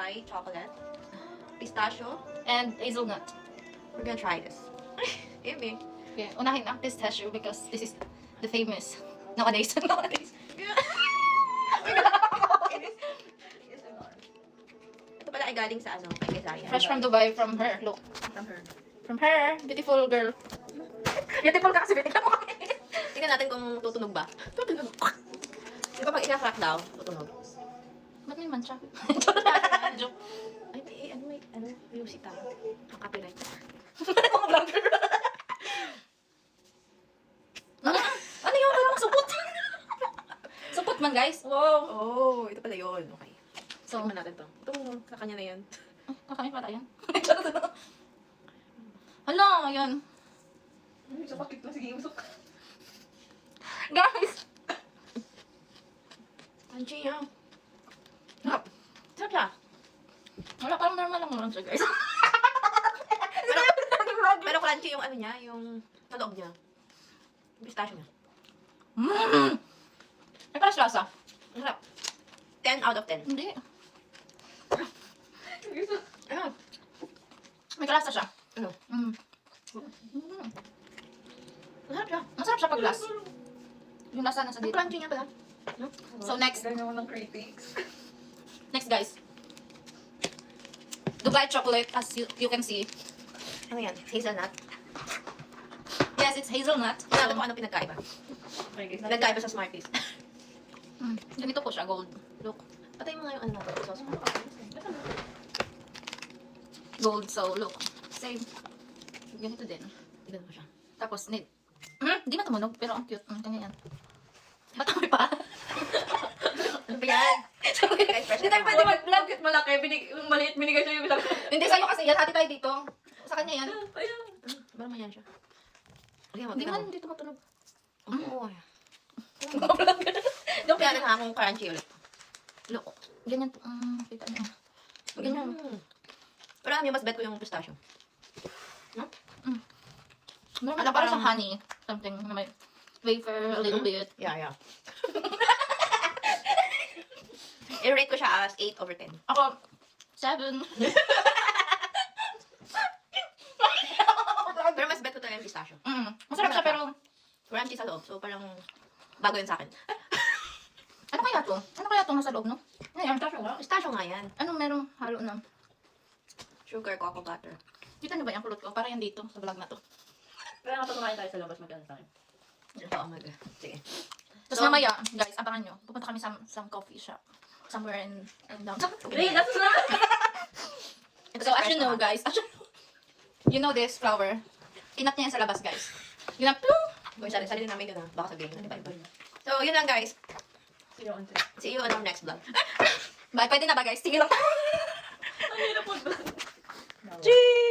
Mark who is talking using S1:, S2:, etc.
S1: my chocolate, pistachio,
S2: And hazelnut.
S1: we're gonna try this. Amy.
S2: Okay, unahin ang pistachio because this is the famous nowadays. Nowadays.
S1: Ito pala ay galing sa ano, kay Kezaria.
S2: Fresh from Dubai, from her. Look.
S1: From her.
S2: From her. Beautiful girl. Beautiful ka kasi binigyan mo kami.
S1: Tingnan natin kung tutunog ba. Tutunog. Di ba pag ina-crack daw, tutunog.
S2: Ba't may mancha? Joke.
S1: Ay, ano, music tayo. Ang copyright.
S2: Mga vlogger. Ano yung parang supot? Supot man, guys. Wow.
S1: Oh, ito pala yun. Okay.
S2: So,
S1: Tingnan natin to. Ito, kakanya na yan.
S2: kakain pa tayo. Hala, ayan.
S1: Sa pakit na, sige, usok.
S2: Guys.
S1: Crunchy yan. Sarap. Sarap siya.
S2: Wala, parang normal lang naman siya, guys.
S1: Pero crunchy yung ano niya, yung sa loob niya. Yung pistachio niya.
S2: May kalas-lasa.
S1: Ang sarap. 10 out of 10.
S2: Hindi.
S1: Ano?
S2: May kalasa siya.
S1: Ano?
S2: Mm.
S1: Masarap siya.
S2: Masarap siya pag glass. Yung lasa nasa
S1: Ang
S2: dito.
S1: crunchy niya pala. No?
S2: So next.
S3: Ganyan ng critics.
S2: Next, guys. Dubai chocolate, as you can see.
S1: Ano yan? Hazelnut.
S2: Yes, it's hazelnut.
S1: Tingnan natin kung ano pinagkaiba.
S3: Okay, guys.
S1: Pinagkaiba sa Smarties.
S2: Ganito po siya, gold.
S1: Look. Patay mo nga yung ano natin. Sauce mo.
S2: Gold, so look. Same. Ganito din.
S1: Tignan mo siya.
S2: Tapos, di ba tumunog? Pero ang cute. Kanya yan. Ba't amoy pa?
S1: Ano ba yan? Guys, fresh
S2: Hindi tayo
S1: na
S2: pwede
S1: tayo.
S2: mag-vlog.
S3: Bakit malaki? Maliit binigay sa'yo.
S2: Hindi sa'yo kasi yan. Hati tayo dito. Sa kanya yan.
S3: Ayan.
S1: Ba naman yan siya? Okay,
S2: Hindi
S1: tignan
S2: man,
S1: mo.
S2: hindi tumutunog.
S1: Oo.
S2: Don't
S1: Kaya natin akong crunchy ulit.
S2: Look. Ganyan. Kita niyo. Ganyan.
S1: Pero alam niyo, mas bet ko yung pistachio.
S2: Meron
S1: Ano,
S2: parang
S1: parang-
S2: siyang honey. Something na may wafer, a little bit.
S1: Yeah. I-rate ko siya as 8 over 10.
S2: Ako, 7.
S1: Pero mas bet ko talaga yung pistachio.
S2: Masarap siya pero,
S1: Crunchy sa loob. So parang bago yun sa akin.
S2: ano kaya to? Ano kaya to nasa loob, no? Ano yan?
S1: Pistachio nga yan.
S2: Anong merong halo na?
S1: Sugar, cocoa butter.
S2: Kita niyo ba yung kulot ko? Para yan dito, sa vlog na to.
S3: Kaya nga patumahin tayo sa labas magkano sa akin.
S1: Oo, sige.
S2: Tapos mamaya, guys, abangan nyo. Pupunta kami sa some coffee shop. Somewhere in downtown.
S3: Hey, that's na!
S2: So, as you know, guys, you know this flower. Kinap niya yan sa labas, guys. Kinap,
S1: Kung sarili namin yun baka sabihin na, iba-iba. So, yun lang guys.
S3: See you on
S1: See you on our next vlog.
S2: Bye, pwede na ba, guys? Sige lang.
S3: Ang hirap po.
S1: Cheese!